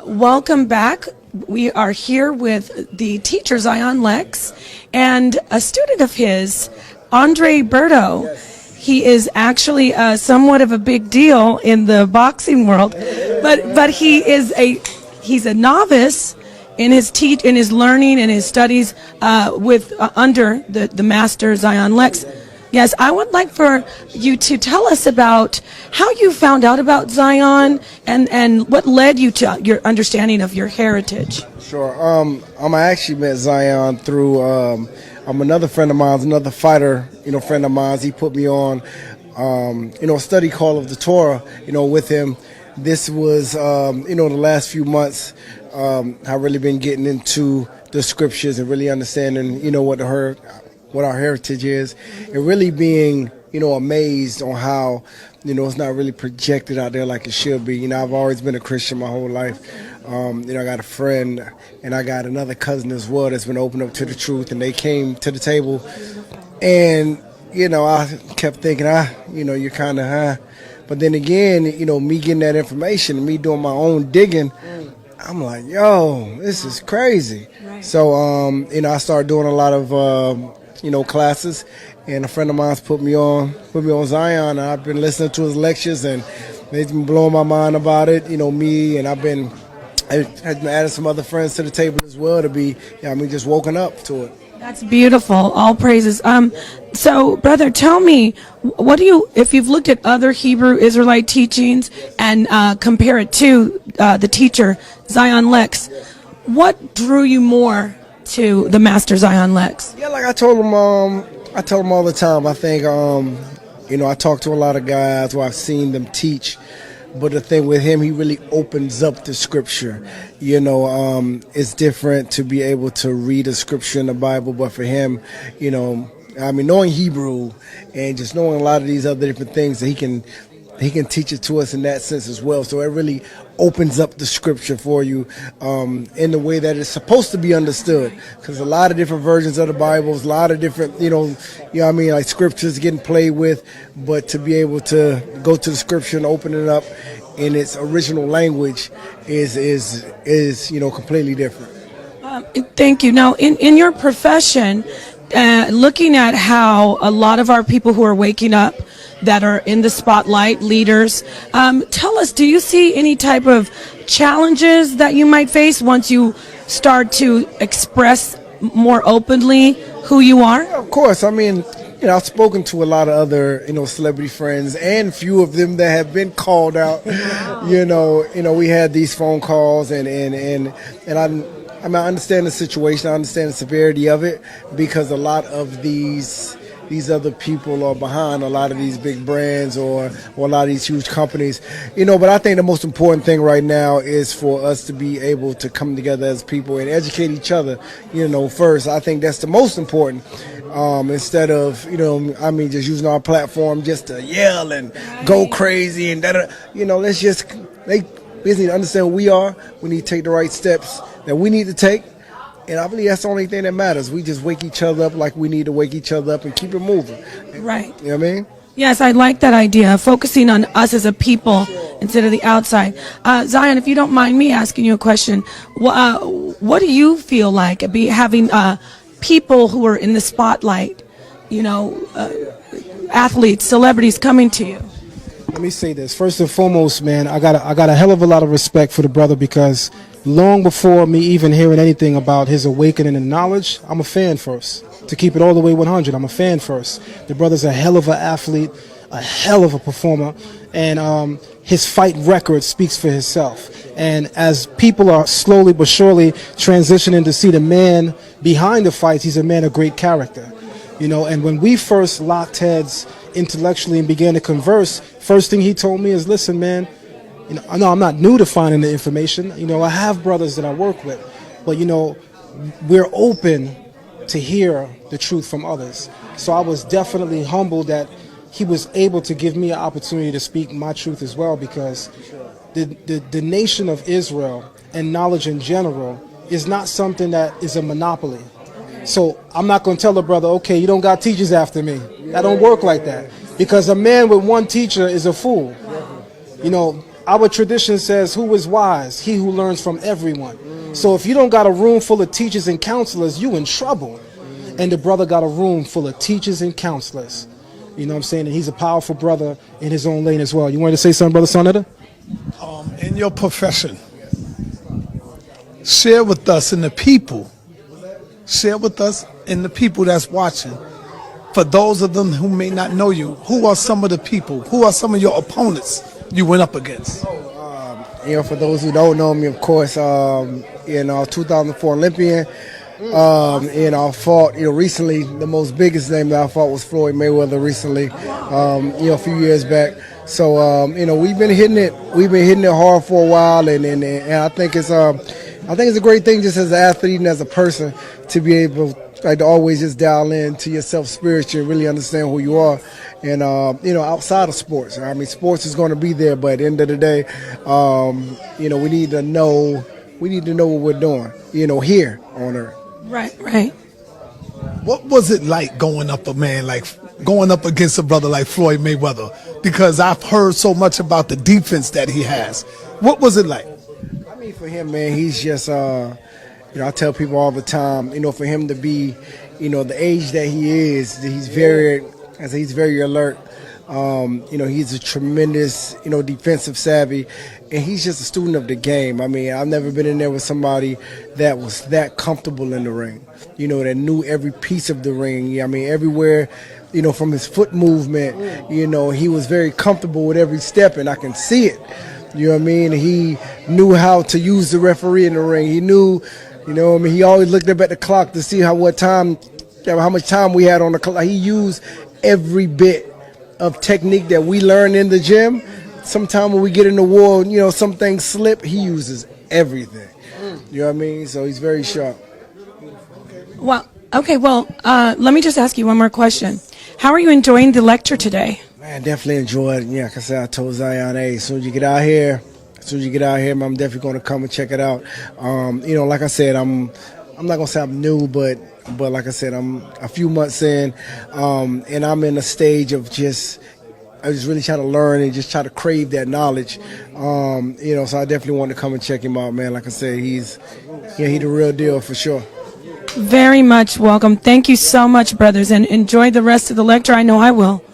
Welcome back. We are here with the teacher Zion Lexx and a student of his, Andre Berto. He is actually somewhat of a big deal in the boxing world, but he's a novice in his learning and his studies with under the master Zion Lexx. Yes, I would like for you to tell us about how you found out about Zion and what led you to your understanding of your heritage. Sure. I actually met Zion through another friend of mine, another fighter, friend of mine. He put me on, a study call of the Torah, with him. This was, the last few months, I've really been getting into the scriptures and really understanding, what our heritage is, and really being, amazed on how, it's not really projected out there like it should be. I've always been a Christian my whole life. I got a friend and I got another cousin as well that's been opened up to the truth, and they came to the table, and, I kept thinking, you're kind of, but then again, me getting that information and me doing my own digging, I'm like, yo, this is crazy. Right. So, I started doing a lot of, classes, and a friend of mine's put me on Zion, and I've been listening to his lectures, and it's been blowing my mind about it, me, and I've been adding some other friends to the table as well to be, just woken up to it. That's beautiful. All praises. So, brother, tell me, if you've looked at other Hebrew Israelite teachings and compare it to the teacher Zion Lexx, what drew you more to the master Zion Lexx? Yeah, like I told him all the time. I think, I talk to a lot of guys where I've seen them teach, but the thing with him, he really opens up the scripture. It's different to be able to read a scripture in the Bible, but for him, knowing Hebrew and just knowing a lot of these other different things that he can teach it to us in that sense as well. So it really opens up the scripture for you in the way that it's supposed to be understood. Because a lot of different versions of the Bible, a lot of different, like scriptures getting played with. But to be able to go to the scripture and open it up in its original language is completely different. Thank you. Now, in your profession, looking at how a lot of our people who are waking up that are in the spotlight, leaders, tell us, do you see any type of challenges that you might face once you start to express more openly who you are? Yeah, of course. I've spoken to a lot of other, celebrity friends, and few of them that have been called out. We had these phone calls, and I understand the situation. I understand the severity of it, because a lot of these other people are behind a lot of these big brands or a lot of these huge companies, but I think the most important thing right now is for us to be able to come together as people and educate each other, first. I think that's the most important, instead of, just using our platform just to yell and go crazy and let's just, we just need to understand who we are. We need to take the right steps that we need to take. And I believe that's the only thing that matters. We just wake each other up like we need to wake each other up and keep it moving. Right. You know what I mean? Yes, I like that idea, focusing on us as a people instead of the outside. Zion, if you don't mind me asking you a question, what do you feel like having people who are in the spotlight, athletes, celebrities coming to you? Let me say this. First and foremost, man, I got a hell of a lot of respect for the brother, because long before me even hearing anything about his awakening in knowledge, I'm a fan first. To keep it all the way 100, I'm a fan first. The brother's a hell of an athlete, a hell of a performer, and his fight record speaks for himself. And as people are slowly but surely transitioning to see the man behind the fights, he's a man of great character. And when we first locked heads intellectually and began to converse, first thing he told me is, listen, man, I know I'm not new to finding the information. I have brothers that I work with, but we're open to hear the truth from others. So I was definitely humbled that he was able to give me an opportunity to speak my truth as well, because the nation of Israel and knowledge in general is not something that is a monopoly. So I'm not going to tell a brother, okay, you don't got teachers after me. That don't work like that, because a man with one teacher is a fool. Our tradition says, who is wise? He who learns from everyone. So if you don't got a room full of teachers and counselors, you in trouble. And the brother got a room full of teachers and counselors. You know what I'm saying? And he's a powerful brother in his own lane as well. You wanted to say something, Brother Sonetta? In your profession, share with us and the people, share with us and the people that's watching, for those of them who may not know you, who are some of the people, who are some of your opponents you went up against? You know, for those who don't know me, of course, 2004 Olympian. I fought, recently, the most biggest name that I fought was Floyd Mayweather recently, a few years back. So, we've been hitting it hard for a while, and I think it's a great thing just as an athlete and as a person to be able to always just dial in to yourself spiritually, really understand who you are. And, outside of sports, I mean, sports is going to be there, but at the end of the day, we need to know what we're doing, here on earth. Right. What was it like going up against a brother like Floyd Mayweather? Because I've heard so much about the defense that he has. What was it like? I mean, for him, man, he's just, I tell people all the time, for him to be, the age that he is, he's very alert. He's a tremendous, defensive savvy, and he's just a student of the game. I mean, I've never been in there with somebody that was that comfortable in the ring, that knew every piece of the ring. I mean, everywhere, from his foot movement, he was very comfortable with every step, and I can see it. You know what I mean? He knew how to use the referee in the ring. He knew, he always looked up at the clock to see how much time we had on the clock. He used every bit of technique that we learn in the gym. Sometimes when we get in the war, some things slip. He uses everything. You know what I mean? So he's very sharp. Well, okay. Well, let me just ask you one more question. How are you enjoying the lecture today? Man, definitely enjoy it. Yeah, like I said, I told Zion, hey, as soon as you get out here, I'm definitely going to come and check it out. Like I said, I'm not going to say I'm new, but like I said, I'm a few months in, and I'm in a stage of I just really try to learn and just try to crave that knowledge. So I definitely want to come and check him out, man. Like I said, he's the real deal for sure. Very much welcome. Thank you so much, brothers, and enjoy the rest of the lecture. I know I will.